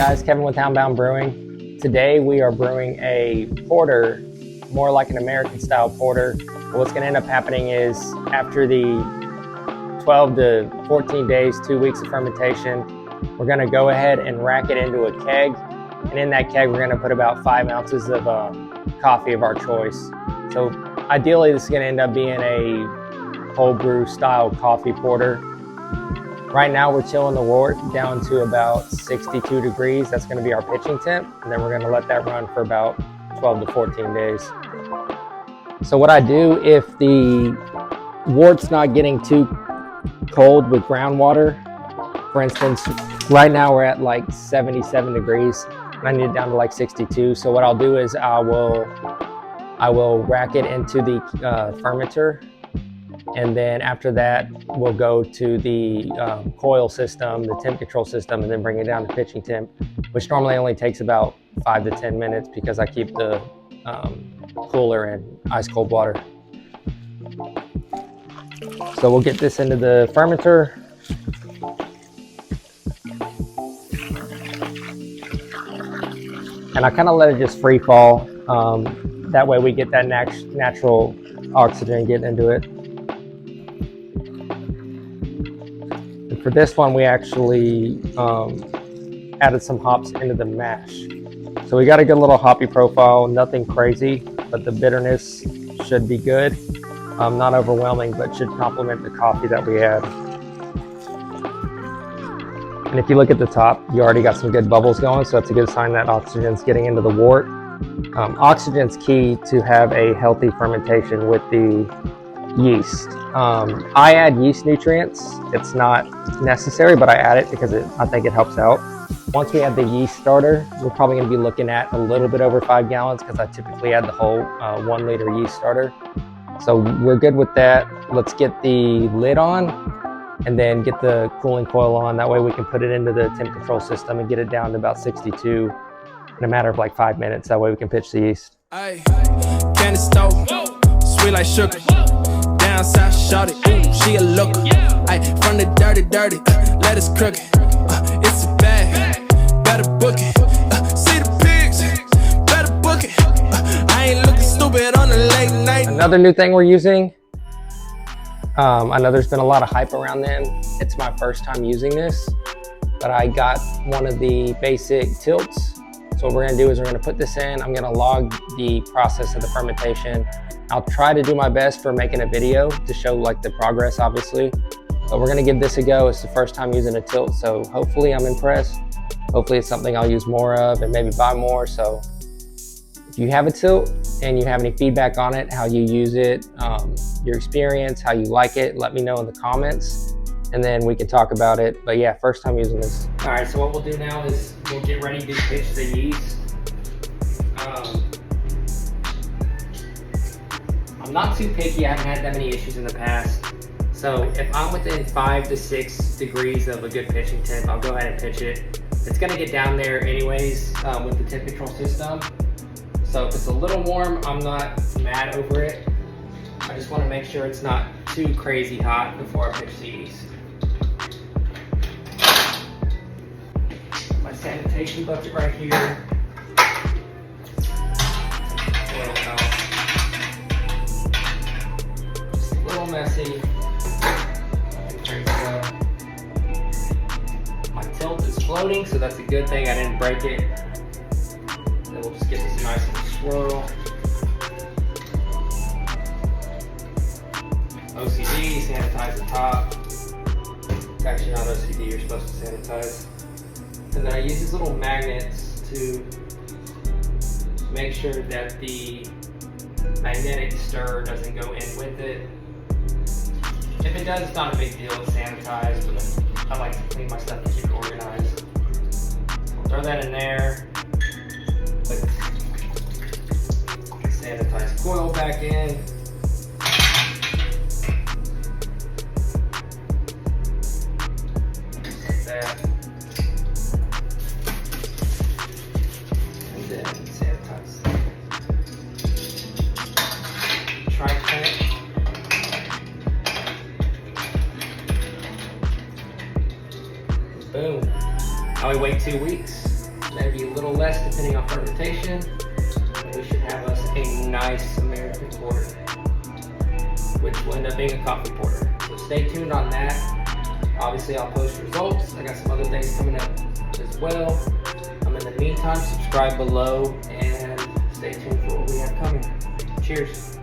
guys, Kevin with Houndbound Brewing. Today we are brewing a porter, more like an American style porter. But what's going to end up happening is after the 12 to 14 days, 2 weeks of fermentation, we're going to go ahead and rack it into a keg. And in that keg, we're going to put about 5 ounces of coffee of our choice. So ideally, this is going to end up being a cold brew style coffee porter. Right now, we're chilling the wort down to about 62 degrees. That's going to be our pitching temp. And then we're going to let that run for about 12 to 14 days. So what I do if the wort's not getting too cold with groundwater, for instance, right now we're at like 77 degrees and I need it down to like 62. So what I'll do is I will rack it into the fermenter. And then after that, we'll go to the coil system, the temp control system, and then bring it down to pitching temp, which normally only takes about 5 to 10 minutes because I keep the cooler in ice cold water. So we'll get this into the fermenter. And I kind of let it just free fall. That way we get that natural oxygen getting into it. For this one, we actually added some hops into the mash. So we got a good little hoppy profile, nothing crazy, but the bitterness should be good. Not overwhelming, but should complement the coffee that we had. And if you look at the top, you already got some good bubbles going, so it's a good sign that oxygen's getting into the wort. Oxygen's key to have a healthy fermentation with the yeast. I add yeast nutrients. It's not necessary, but I add it because I think it helps out. Once we add the yeast starter, we're probably going to be looking at a little bit over 5 gallons because I typically add the whole 1 liter yeast starter. So we're good with that. Let's get the lid on and then get the cooling coil on. That way we can put it into the temp control system and get it down to about 62 in a matter of like 5 minutes. That way we can pitch the yeast. Ay, candy stove, sweet like sugar. Down south, shot it, she a looker. Ay, from the dirty, let us crook it. It's a bag, better book it. See the pigs, better book it. I ain't looking stupid on the late night. Another new thing we're using, I know there's been a lot of hype around them. It's my first time using this, but I got one of the basic tilts. So what we're gonna do is we're gonna put this in. I'm gonna log the process of the fermentation. I'll try to do my best for making a video to show like the progress, obviously. But we're gonna give this a go. It's the first time using a tilt, so hopefully I'm impressed. Hopefully it's something I'll use more of and maybe buy more. So if you have a tilt and you have any feedback on it, how you use it, your experience, how you like it, let me know in the comments and then we can talk about it. But yeah, first time using this. All right, so what we'll do now is we'll get ready to pitch the yeast. I'm not too picky, I haven't had that many issues in the past. So if I'm within 5 to 6 degrees of a good pitching temp, I'll go ahead and pitch it. It's gonna get down there anyways with the temp control system. So if it's a little warm, I'm not mad over it. I just wanna make sure it's not too crazy hot before I pitch the yeast. My sanitation bucket right here. Messy. My tilt is floating, so that's a good thing. I didn't break it. Then we'll just get this nice little swirl. OCD, sanitize the top. It's actually not OCD, you're supposed to sanitize. And then I use these little magnets to make sure that the magnetic stir doesn't go in with it. If it does, it's not a big deal, it's sanitized, but I like to clean my stuff and keep it organized. We'll throw that in there, put sanitized coil back in. Like that. And then sanitize. Tri-clamp. Boom. Now we wait 2 weeks. maybe a little less depending on fermentation. And we should have us a nice American porter, which will end up being a coffee porter. So stay tuned on that. Obviously, I'll post results. I got some other things coming up as well. In the meantime, subscribe below and stay tuned for what we have coming. Cheers.